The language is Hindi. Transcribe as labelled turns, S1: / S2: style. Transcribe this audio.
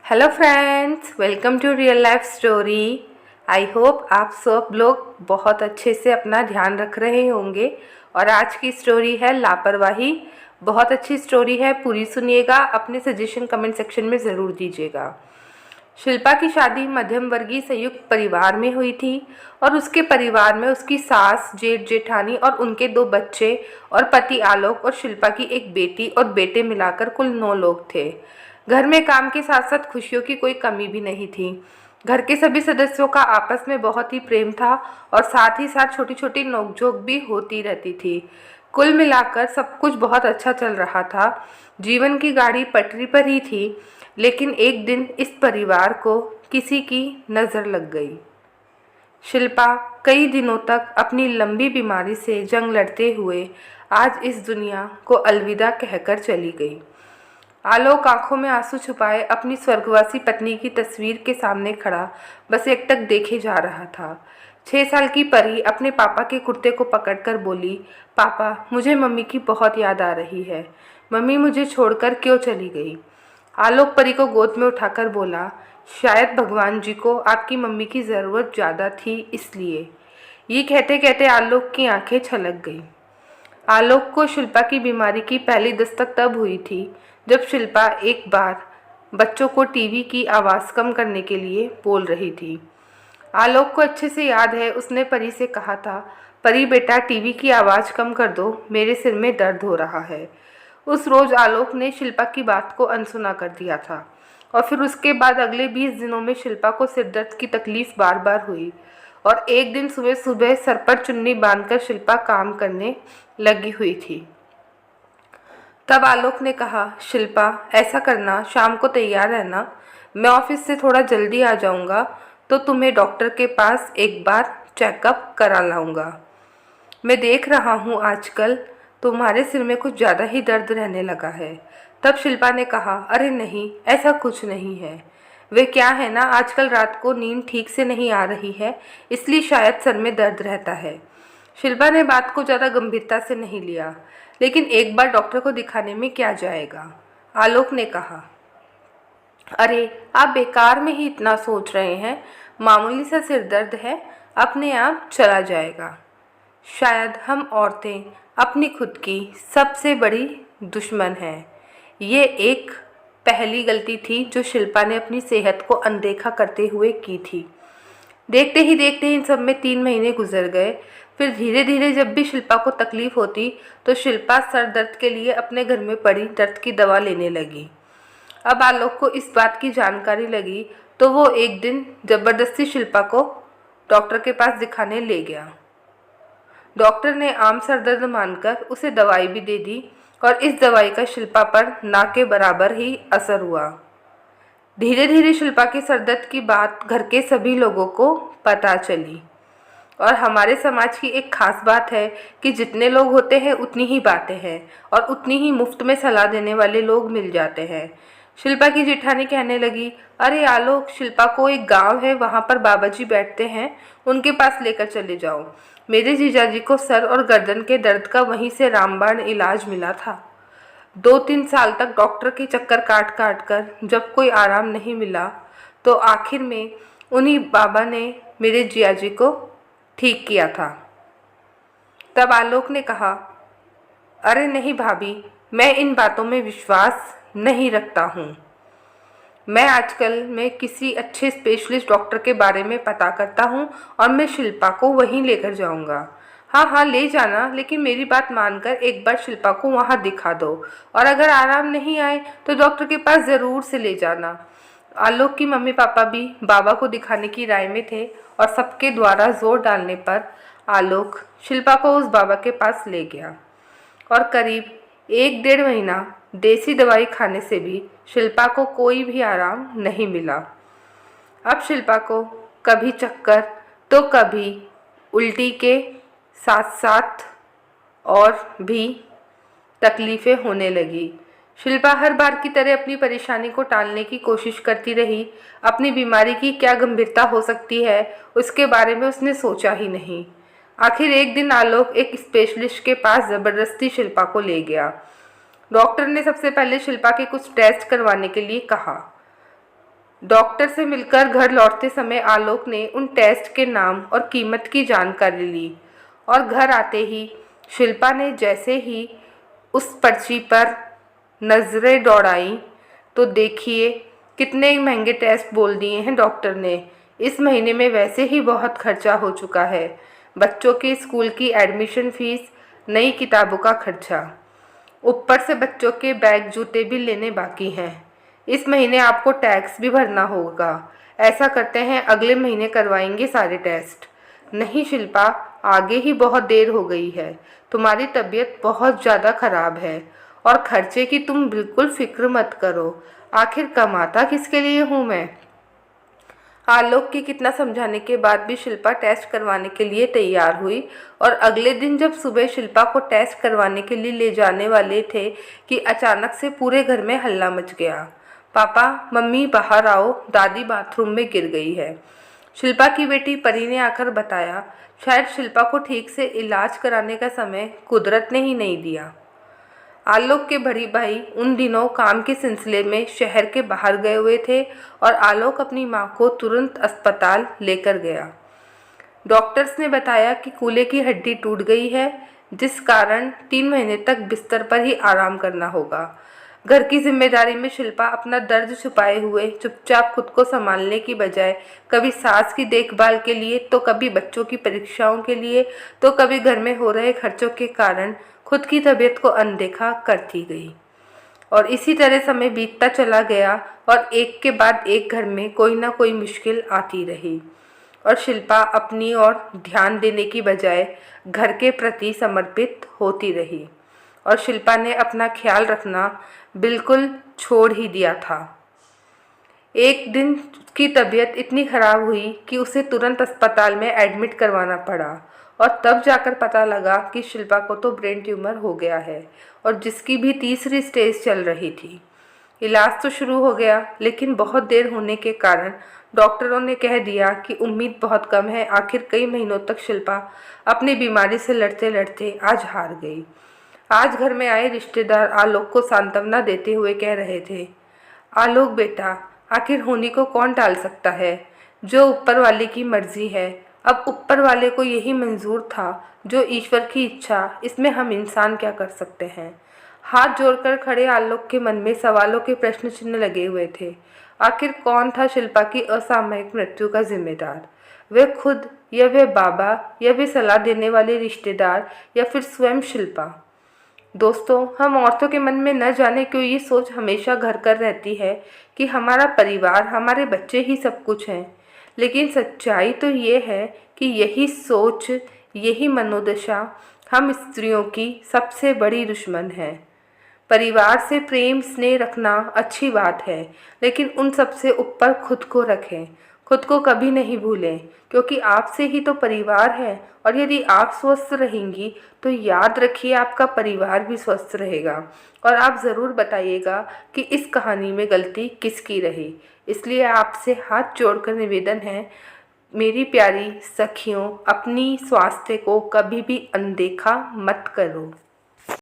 S1: Hello friends, welcome to real life story. I hope आप सब लोग बहुत अच्छे से अपना ध्यान रख रहे होंगे। और आज की स्टोरी है लापरवाही। बहुत अच्छी स्टोरी है, पूरी सुनिएगा। अपने सजेशन कमेंट सेक्शन में ज़रूर दीजिएगा। शिल्पा की शादी मध्यम वर्गीय संयुक्त परिवार में हुई थी और उसके परिवार में उसकी सास, जेठ जेठानी और उनके 2 बच्चे और पति आलोक और शिल्पा की एक बेटी और बेटे मिलाकर कुल 9 लोग थे। घर में काम के साथ साथ खुशियों की कोई कमी भी नहीं थी। घर के सभी सदस्यों का आपस में बहुत ही प्रेम था और साथ ही साथ छोटी छोटी नोकझोंक भी होती रहती थी। कुल मिलाकर सब कुछ बहुत अच्छा चल रहा था। जीवन की गाड़ी पटरी पर ही थी। लेकिन एक दिन इस परिवार को किसी की नज़र लग गई। शिल्पा कई दिनों तक अपनी लंबी बीमारी से जंग लड़ते हुए आज इस दुनिया को अलविदा कहकर चली गई। आलोक आंखों में आंसू छुपाए अपनी स्वर्गवासी पत्नी की तस्वीर के सामने खड़ा बस एकटक देखे जा रहा था। 6 साल की परी अपने पापा के कुर्ते को पकड़कर बोली, पापा, मुझे मम्मी की बहुत याद आ रही है। मम्मी मुझे छोड़कर क्यों चली गई? आलोक परी को गोद में उठाकर बोला, शायद भगवान जी को आपकी मम्मी की ज़रूरत ज़्यादा थी, इसलिए। ये कहते कहते आलोक की आंखें छलक गईं। आलोक को शिल्पा की बीमारी की पहली दस्तक तब हुई थी जब शिल्पा एक बार बच्चों को टीवी की आवाज़ कम करने के लिए बोल रही थी। आलोक को अच्छे से याद है, उसने परी से कहा था, परी बेटा, टीवी की आवाज़ कम कर दो, मेरे सिर में दर्द हो रहा है। उस रोज़ आलोक ने शिल्पा की बात को अनसुना कर दिया था और फिर उसके बाद अगले 20 दिनों में शिल्पा को सिरदर्द की तकलीफ़ बार बार हुई। और एक दिन सुबह सुबह सर पर चुन्नी बांधकर शिल्पा काम करने लगी हुई थी। तब आलोक ने कहा, शिल्पा, ऐसा करना, शाम को तैयार रहना, मैं ऑफिस से थोड़ा जल्दी आ जाऊंगा तो तुम्हें डॉक्टर के पास एक बार चेकअप करा लाऊंगा। मैं देख रहा हूँ आजकल तुम्हारे सिर में कुछ ज़्यादा ही दर्द रहने लगा है। तब शिल्पा ने कहा, अरे नहीं, ऐसा कुछ नहीं है। वे क्या है ना, आजकल रात को नींद ठीक से नहीं आ रही है, इसलिए शायद सर में दर्द रहता है। शिल्पा ने बात को ज़्यादा गंभीरता से नहीं लिया। लेकिन एक बार डॉक्टर को दिखाने में क्या जाएगा? आलोक ने कहा, अरे आप बेकार में ही इतना सोच रहे हैं, मामूली सा सिर दर्द है, अपने आप चला जाएगा। शायद हम औरतें अपनी खुद की सबसे बड़ी दुश्मन हैं। ये एक पहली गलती थी जो शिल्पा ने अपनी सेहत को अनदेखा करते हुए की थी। देखते ही देखते इन सब में 3 महीने गुजर गए। फिर धीरे धीरे जब भी शिल्पा को तकलीफ होती तो शिल्पा सर दर्द के लिए अपने घर में पड़ी दर्द की दवा लेने लगी। अब आलोक को इस बात की जानकारी लगी तो वो एक दिन ज़बरदस्ती शिल्पा को डॉक्टर के पास दिखाने ले गया। डॉक्टर ने आम सर दर्द मानकर उसे दवाई भी दे दी और इस दवाई का शिल्पा पर ना के बराबर ही असर हुआ। धीरे धीरे शिल्पा के सर दर्द की बात घर के सभी लोगों को पता चली। और हमारे समाज की एक खास बात है कि जितने लोग होते हैं उतनी ही बातें हैं और उतनी ही मुफ्त में सलाह देने वाले लोग मिल जाते हैं। शिल्पा की जेठानी कहने लगी, अरे आलोक, शिल्पा को एक गांव है, वहां पर बाबा जी बैठते हैं, उनके पास लेकर चले जाओ। मेरे जीजाजी को सर और गर्दन के दर्द का वहीं से रामबाण इलाज मिला था। 2-3 साल तक डॉक्टर के चक्कर काट काट कर जब कोई आराम नहीं मिला तो आखिर में उन्हीं बाबा ने मेरे जियाजी को ठीक किया था। तब आलोक ने कहा, अरे नहीं भाभी, मैं इन बातों में विश्वास नहीं रखता हूँ। मैं आजकल में किसी अच्छे स्पेशलिस्ट डॉक्टर के बारे में पता करता हूँ और मैं शिल्पा को वहीं लेकर जाऊँगा। हाँ हाँ, ले जाना, लेकिन मेरी बात मानकर एक बार शिल्पा को वहाँ दिखा दो और अगर आराम नहीं आए तो डॉक्टर के पास ज़रूर से ले जाना। आलोक की मम्मी पापा भी बाबा को दिखाने की राय में थे और सबके द्वारा जोर डालने पर आलोक शिल्पा को उस बाबा के पास ले गया। और करीब 1-1.5 महीना देसी दवाई खाने से भी शिल्पा को कोई भी आराम नहीं मिला। अब शिल्पा को कभी चक्कर तो कभी उल्टी के साथ साथ और भी तकलीफ़ें होने लगी। शिल्पा हर बार की तरह अपनी परेशानी को टालने की कोशिश करती रही। अपनी बीमारी की क्या गंभीरता हो सकती है उसके बारे में उसने सोचा ही नहीं। आखिर एक दिन आलोक एक स्पेशलिस्ट के पास ज़बरदस्ती शिल्पा को ले गया। डॉक्टर ने सबसे पहले शिल्पा के कुछ टेस्ट करवाने के लिए कहा। डॉक्टर से मिलकर घर लौटते समय आलोक ने उन टेस्ट के नाम और कीमत की जानकारी ली और घर आते ही शिल्पा ने जैसे ही उस पर्ची पर नज़रें दौड़ाई तो देखिए कितने महंगे टेस्ट बोल दिए हैं डॉक्टर ने। इस महीने में वैसे ही बहुत खर्चा हो चुका है, बच्चों के स्कूल की एडमिशन फीस, नई किताबों का खर्चा, ऊपर से बच्चों के बैग जूते भी लेने बाकी हैं। इस महीने आपको टैक्स भी भरना होगा। ऐसा करते हैं अगले महीने करवाएंगे सारे टेस्ट। नहीं शिल्पा, आगे ही बहुत देर हो गई है, तुम्हारी तबीयत बहुत ज़्यादा खराब है और खर्चे की तुम बिल्कुल फिक्र मत करो। आखिर कमाता किसके लिए हूँ मैं। आलोक के कितना समझाने के बाद भी शिल्पा टेस्ट करवाने के लिए तैयार हुई और अगले दिन जब सुबह शिल्पा को टेस्ट करवाने के लिए ले जाने वाले थे कि अचानक से पूरे घर में हल्ला मच गया। पापा, मम्मी बाहर आओ, दादी बाथरूम में गिर गई है। शिल्पा की बेटी परी ने आकर बताया। शायद शिल्पा को ठीक से इलाज कराने का समय कुदरत ने ही नहीं दिया। आलोक के बड़ी भाई उन दिनों काम के सिलसिले में शहर के बाहर गए हुए थे और आलोक अपनी मां को तुरंत अस्पताल लेकर गया। डॉक्टर्स ने बताया कि कूल्हे की हड्डी टूट गई है, जिस कारण 3 महीने तक बिस्तर पर ही आराम करना होगा। घर की जिम्मेदारी में शिल्पा अपना दर्द छुपाए हुए चुपचाप खुद को संभालने की बजाय कभी सास की देखभाल के लिए, तो कभी बच्चों की परीक्षाओं के लिए, तो कभी घर में हो रहे खर्चों के कारण खुद की तबीयत को अनदेखा करती गई। और इसी तरह समय बीतता चला गया और एक के बाद एक घर में कोई ना कोई मुश्किल आती रही और शिल्पा अपनी ओर ध्यान देने की बजाय घर के प्रति समर्पित होती रही और शिल्पा ने अपना ख्याल रखना बिल्कुल छोड़ ही दिया था। एक दिन की तबीयत इतनी खराब हुई कि उसे तुरंत अस्पताल में एडमिट करवाना पड़ा और तब जाकर पता लगा कि शिल्पा को तो ब्रेन ट्यूमर हो गया है और जिसकी भी तीसरी स्टेज चल रही थी। इलाज तो शुरू हो गया, लेकिन बहुत देर होने के कारण डॉक्टरों ने कह दिया कि उम्मीद बहुत कम है। आखिर कई महीनों तक शिल्पा अपनी बीमारी से लड़ते लड़ते आज हार गई। आज घर में आए रिश्तेदार आलोक को सांत्वना देते हुए कह रहे थे, आलोक बेटा, आखिर होनी को कौन टाल सकता है, जो ऊपर वाले की मर्जी है। अब ऊपर वाले को यही मंजूर था, जो ईश्वर की इच्छा, इसमें हम इंसान क्या कर सकते हैं। हाथ जोड़कर खड़े आलोक के मन में सवालों के प्रश्न चिन्ह लगे हुए थे। आखिर कौन था शिल्पा की असामयिक मृत्यु का जिम्मेदार? वे खुद, या वे बाबा, या वे सलाह देने वाले रिश्तेदार, या फिर स्वयं शिल्पा? दोस्तों, हम औरतों के मन में न जाने क्यों ये सोच हमेशा घर कर रहती है कि हमारा परिवार, हमारे बच्चे ही सब कुछ हैं। लेकिन सच्चाई तो ये है कि यही सोच, यही मनोदशा हम स्त्रियों की सबसे बड़ी दुश्मन है। परिवार से प्रेम स्नेह रखना अच्छी बात है, लेकिन उन सबसे ऊपर खुद को रखें। खुद को कभी नहीं भूलें, क्योंकि आपसे ही तो परिवार है और यदि आप स्वस्थ रहेंगी तो याद रखिए आपका परिवार भी स्वस्थ रहेगा। और आप ज़रूर बताइएगा कि इस कहानी में गलती किसकी रही। इसलिए आपसे हाथ जोड़कर निवेदन है, मेरी प्यारी सखियों, अपनी स्वास्थ्य को कभी भी अनदेखा मत करो।